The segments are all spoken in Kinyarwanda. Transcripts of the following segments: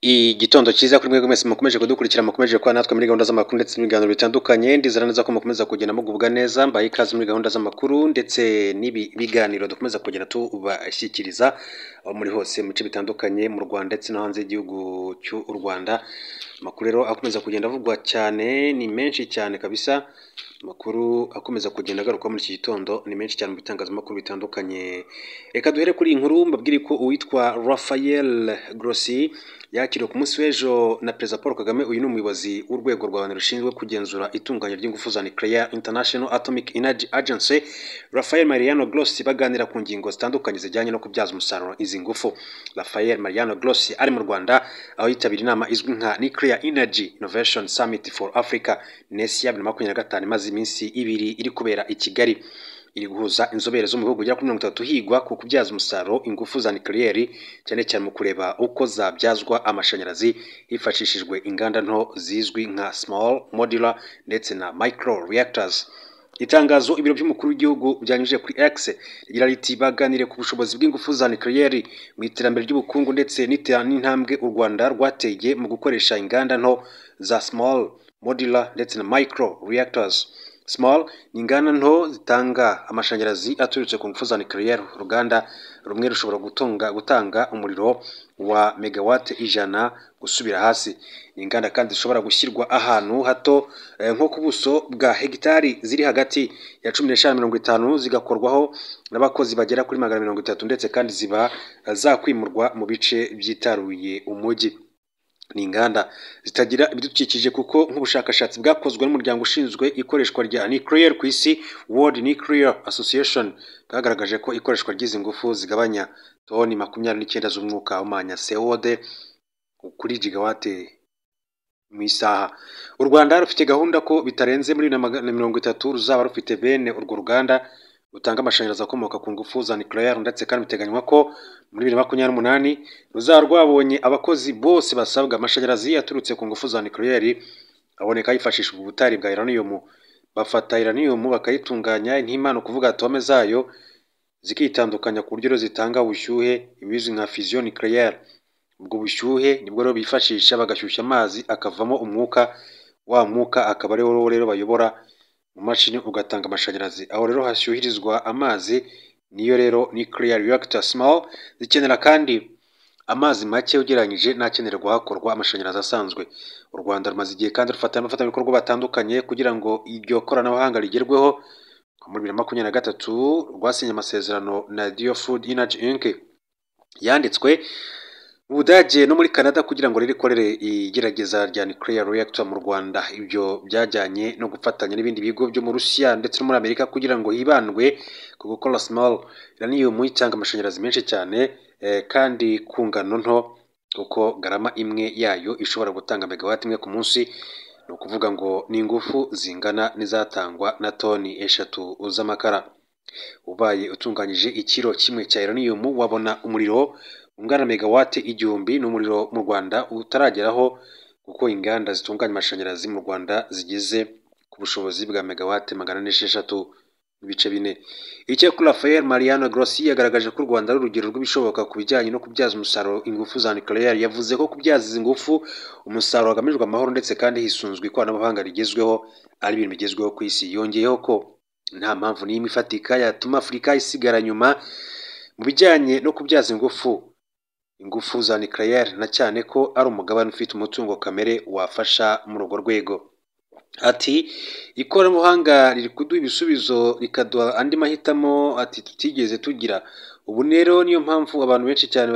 Igitondo cyiza kuri mwebwe mwese mukomeje kudukurikira, mukomeje kuba natwe muri gahunda z'amakuru ndetse n'ibiganiro bitandukanye. Ndizera neza ko mukomeza kugenda mugubwa neza. Mbaye ikaze muri gahunda z'amakuru ndetse n'ibi biganiro dukomeza kugenda tubashyikiriza aho muri hose mu bice bitandukanye mu Rwanda ndetse no hanze y'igihugu cy'u Rwanda. Amakuru rero akomeza kugenda avugwa cyane, ni menshi cyane kabisa. Amakuru akomeza kugenda agaruka muri iki gitondo ni menshi cyane mu bitangazamakuru bitandukanye. Reka duhere kuri iyi nkuru mbabwire ko uwitwa Raphael Grossi yakiriwe ku munsi w'ejo na Perezida Paul Kagame. Uyu ni umuyobozi w'urwego rwa Loni rushinzwe kugenzura itunganya ry'ingufu za nuclear International Atomic Energy Agency. Raphael Mariano Grossi baganira ku ngingo zitandukanye zijyanye no kubyaza umusaruro izi ngufu. Raphael Mariano Grossi ari mu Rwanda aho yitabira inama izwi nka Nuclear Energy Innovation Summit for Africa NESIA 2025 imaze iminsi ibiri iri kubera i Kigali. Iri guhuza inzobere zo mu bihugu bigera kuri 30 higwa ku kubyaza umusaruro ingufu za nuclear, cyane cyane mu kureba uko zabyazwa amashanyarazi hifashishijwe inganda nto zizwi nka small modular ndetse na micro reactors. Itangazo ibiro by'umukuru w'igihugu byanyujije kuri X rigira riti baganire ku bushobozi bw'ingufu za nuclear mu iterambere ry'ubukungu ndetse n'intambwe u Rwanda rwateye mu gukoresha inganda nto za small modular ndetse na micro reactors. Small ni inganda nto zitanga amashanyarazi aturutse ku ngufu za nuclear. Uruganda rumwe rushobora gutanga umuriro wa megawatt 100 gusubira hasi. Ni inganda kandi zishobora gushyirwa ahantu hato nko ku buso bwa hegitari ziri hagati ya 15-50 zigakorwaho n'abakozi bagera kuri 130 ndetse kandi ziba zakwimurwa mu bice byitaruye umujyi. Ni inganda zitagira ibidukikije kuko nk'ubushakashatsi bwakozwe n'umuryango ushinzwe ikoreshwa rya nuclear ku isi World Nuclear Association bwagaragaje ko ikoreshwa ry'izi ngufu zigabanya toni 29 z'umwuka w'amanya CO2 kuri gigawate mu isaha. U Rwanda rufite gahunda ko bitarenze muri 2030 ruzaba rufite bene urwo ruganda rutanga amashanyarazi akomoka ku ngufu za nuclear, ndetse kandi biteganywa ko muri 2028 ruzaba rwabonye abakozi bose basabwa amashanyarazi yaturutse ku ngufu za nuclear aboneka hifashishwa ubutari bwa uranium. Bafata uranium bakayitunganya n'impano kuvuga atome zayo zikitandukanya ku buryo zitanga ubushyuhe ibizwi nka fusion nuclear. Ubwo bushyuhe nibwo rero bifashisha bagashyushya amazi akavamo umwuka, wa mwuka akaba rero bayobora mu mashini ugatanga amashanyarazi. Aho rero hashyuhirizwa amazi niyo rero nuclear reactor. Small zikenera kandi amazi make ugereranyije n'akenerwa hakorwa amashanyarazi asanzwe. U Rwanda rumaze igihe kandi rufatanya n'abafatanyabikorwa batandukanye kugira ngo iryo koranabuhanga rigerweho. Muri 2023 rwasinye amasezerano na Diofood Energy Inc. yanditswe mu Budage no muri Canada kugira ngo rikorere igerageza rya nuclear reactor mu Rwanda. Ibyo byajyanye no gufatanya n'ibindi bigo byo mu Rusiya ndetse no muri Amerika kugira ngo hibandwe ku gukora small uranium itanga amashanyarazi menshi cyane kandi ku ngano nto, kuko garama imwe yayo ishobora gutanga megawatt imwe ku munsi. Ni ukuvuga ngo ni ingufu zingana n'izatangwa na toni 3 z'amakara. Ubaye utunganyije ikiro kimwe cya uranium wabona umuriro ungana megawatt 1000. N'umuriro mu Rwanda utarageraho kuko inganda zitunganya amashanyarazi mu Rwanda zigeze ku bushobozi bwa megawatt 406 n'ibice 4. Icyakora Raphael Mariano Grossi yagaragaje ko u Rwanda ari urugero rw'ibishoboka ku bijyanye no kubyaza umusaruro ingufu za nuclear. Yavuze ko kubyaza izi ngufu umusaruro hagamijwe amahoro ndetse kandi hisunzwe ikoranabuhanga rigezweho ari ibintu bigezweho ku isi. Yongeyeho ko nta mpamvu n'imwe ifatika yatuma Afurika isigara nyuma mu bijyanye no kubyaza ingufu za nuclear, na cyane ko ari umugabane ufite umutungo kamere wafasha muri urwo rwego. Ati ikoranabuhanga riri kuduha ibisubizo rikaduha andi mahitamo ati tutigeze tugira. Ubu rero niyo mpamvu abantu benshi cyane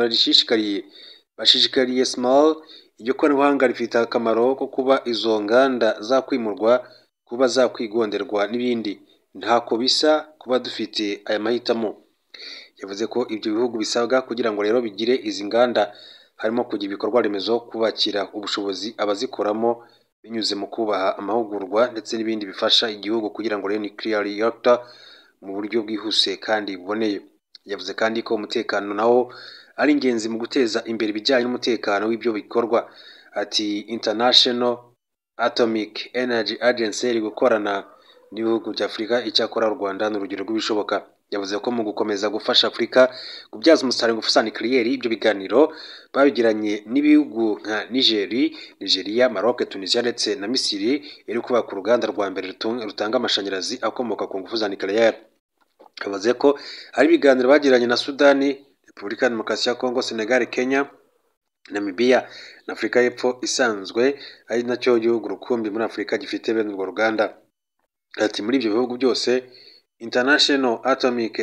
bashishikariye small. Iryo koranabuhanga rifite akamaro ko kuba izo nganda zakwimurwa, kuba zakwigonderwa n'ibindi. Ntako bisa kuba dufite aya mahitamo. Yavuze ko ibyo bihugu bisabwa kugira ngo rero bigire izi nganda harimo kugira ibikorwa remezo, kubakira ubushobozi abazikoramo binyuze mu kubaha amahugurwa ndetse n'ibindi bifasha igihugu kugira ngo rero nuclear reactor mu buryo bwihuse kandi buboneye. Yavuze kandi ko umutekano nawo ari ingenzi mu guteza imbere ibijyanye n'umutekano w'ibyo bikorwa. Ati International Atomic Energy Agency iri gukorana n'ibihugu bya Afurika. Icyakora u Rwanda ni urugero rw'ibishoboka. yavuze ko mu gukomeza gufasha Afurika kubyaza umusaruro ingufu za nucleaire ibyo biganiro babigiranye n'ibihugu nka Nigeria, Maroc, Tunisia ndetse na Misiri iri kubaka uruganda rwa mbere rutanga amashanyarazi akomoka ku ngufu za nucleaire. Yavuze ko hari ibiganiro bagiranye na Sudani, Repubulika ya Demokarasi ya Kongo, Senegal, Kenya, Namibia na Afurika y'Epfo isanzwe ari nacyo gihugu rukumbi muri Afurika gifite bene urwo ruganda. Ati muri ibyo bihugu byose International Atomic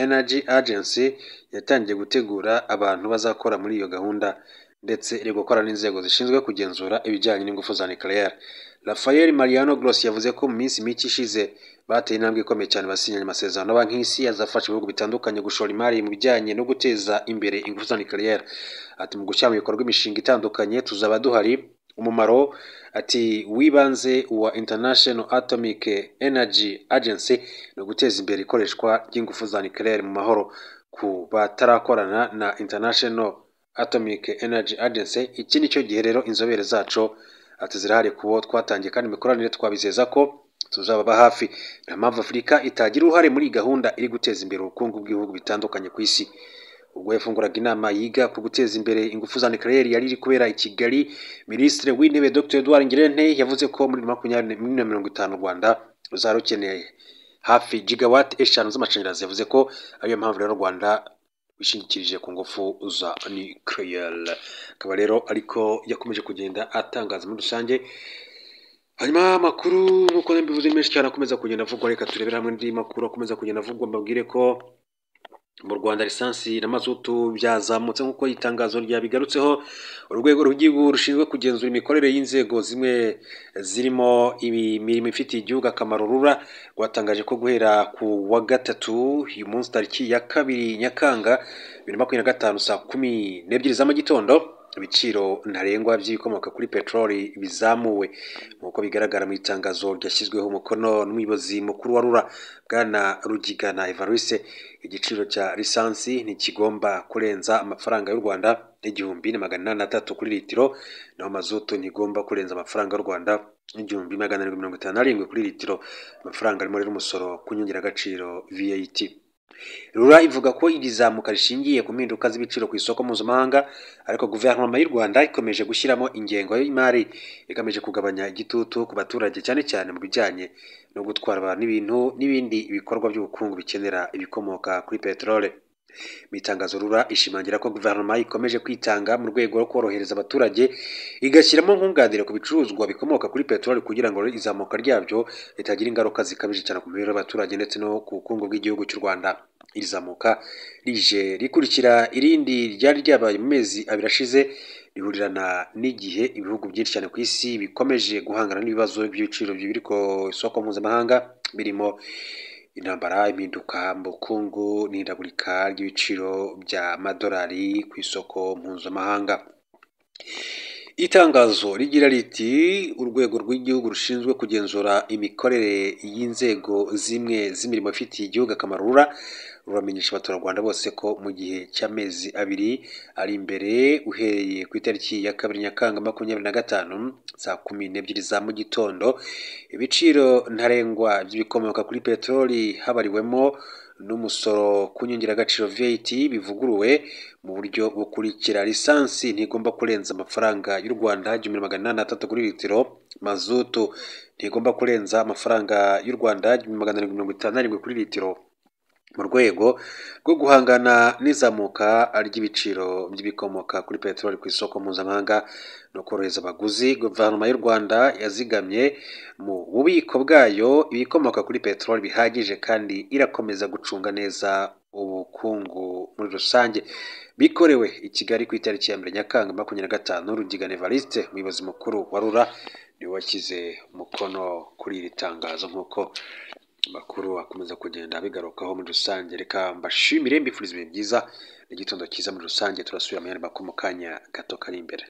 Energy Agency yatangiye gutegura abantu bazakora muri iyo gahunda ndetse iri gukora n'inzego zishinzwe kugenzura ibijyanye n'ingufu za nucleaire. Rafael Mariano Grossi yavuze ko mu minsi mike ishize bateye intambwe ikomeye cyane basinyanye amasezerano banki y'isi azafasha ibihugu bitandukanye gushora imari mu bijyanye no guteza imbere ingufu za nucleaire. Ati mu gushyira mu bikorwa imishinga itandukanye tuzaba duhari. Umumaro ati wibanze wa International Atomic Energy Agency no guteza imbere ikoreshwa ry'ingufu za nucleaire mu mahoro. Ku batarakorana na International Atomic Energy Agency, iki nicyo gihe rero inzobere zacu ati zirahari kubo twatangiye kandi imikoranire twabizeza ko tuzababa hafi. Nta mpamvu Afurika itagira uruhare muri gahunda iri guteza imbere ubukungu bw'ibihugu bitandukanye ku isi. Ubwo yafunguraga inama yiga ku guteza imbere ingufu za nucleaire yari iri kubera i Kigali, Minisitiri w'Intebe Dr Edouard Ngirente yavuze ko muri 2050 u Rwanda ruzaba rukeneye hafi gigawatt 5 z'amashanyarazi. Yavuze ko ariyo mpamvu rero u Rwanda bishingikirije ku ngufu za nucleaire. Akaba rero ariko yakomeje kugenda atangaza muri rusange. Hanyuma amakuru nk'uko mbivuze menshi cyane akomeza kugenda avugwa, reka turebera hamwe n'indi makuru akomeza kugenda avugwa. Mbabwire ko mu Rwanda lisansi na mazutu byazamutse nk'uko itangazo ryabigarutseho. Urwego rw'igihugu rushinzwe kugenzura imikorere y'inzego zimwe zirimo imirimo ifitiye igihugu akamaro RURA rwatangaje ko guhera ku wa gatatu uyu munsi tariki ya 2 Nyakanga 2025 saa 12 za mu gitondo ibiciro ntarengwa by'ibikomoka kuri peteroli bizamuwe nk'uko bigaragara mu itangazo ryashyizweho umukono n'umuyobozi mukuru wa RURA Bwana Rugigana Evariste. Igiciro cya lisansi ntikigomba kurenza amafaranga y'u Rwanda 1,803 kuri litiro, naho mazutu ntigomba kurenza amafaranga y'u Rwanda 1,757 kuri litiro. Amafaranga arimo rero umusoro ku nyongeragaciro VAT. RURA ivuga ko iri zamuka rishingiye ku mpinduka z'ibiciro ku isoko mpuzamahanga, ariko guverinoma y'u Rwanda ikomeje gushyiramo ingengo y'imari igamije kugabanya igitutu ku baturage cyane cyane mu bijyanye no gutwara abantu n'ibintu n'ibindi bikorwa by'ubukungu bikenera ibikomoka kuri peteroli. Mu itangazo RURA ishimangira ko guverinoma ikomeje kwitanga mu rwego rwo korohereza abaturage, igashyiramo nkunganire ku bicuruzwa bikomoka kuri peteroli kugira ngo izamuka ryabyo ritagira ingaruka zikabije cyane ku mibereho y'abaturage ndetse no ku bukungu bw'igihugu cy'u Rwanda. Iri zamuka rije rikurikira irindi ryari ryabaye mu mezi abiri ashize, rihurirana n'igihe ibihugu byinshi cyane ku isi bikomeje guhangana n'ibibazo by'ibiciro biri ku isoko mpuzamahanga birimo intambara, impinduka mu bukungu n'ihindagurika ry'ibiciro by'amadolari ku isoko mpuzamahanga. Itangazo rigira riti urwego rw'igihugu rushinzwe kugenzura imikorere y'inzego zimwe z'imirimo ifitiye igihugu akamaro RURA ruramenyesha abaturarwanda bose ko mu gihe cy'amezi abiri ari imbere uhereye ku itariki ya 2 Nyakanga 2025 saa 12 za mu gitondo ibiciro ntarengwa by'ibikomoka kuri peteroli habariwemo n'umusoro ku nyongeragaciro VAT bivuguruwe mu buryo bukurikira: lisansi ntigomba kurenza amafaranga y'u Rwanda 1,803 kuri litiro, mazutu ntigomba kurenza amafaranga y'u Rwanda 1,757 kuri litiro. Mu rwego rwo guhangana n'izamuka ry'ibiciro by'ibikomoka kuri peteroli ku isoko mpuzamahanga no korohereza abaguzi, guverinoma y'u Rwanda yazigamye mu bubiko bwayo ibikomoka kuri peteroli bihagije kandi irakomeza gucunga neza ubukungu muri rusange. Bikorewe i Kigali ku itariki ya 2 Nyakanga 2025, Rugigana Evariste umuyobozi mukuru wa RURA niwe washyize umukono kuri iri tangazo nk'uko makuru akomeza kugenda bigarukaho muri rusange. Reka mbashimire mbifuriza ibihe byiza n'igitondo cyiza muri rusange. Turasubira mu yandi makuru mu kanya gato kari imbere.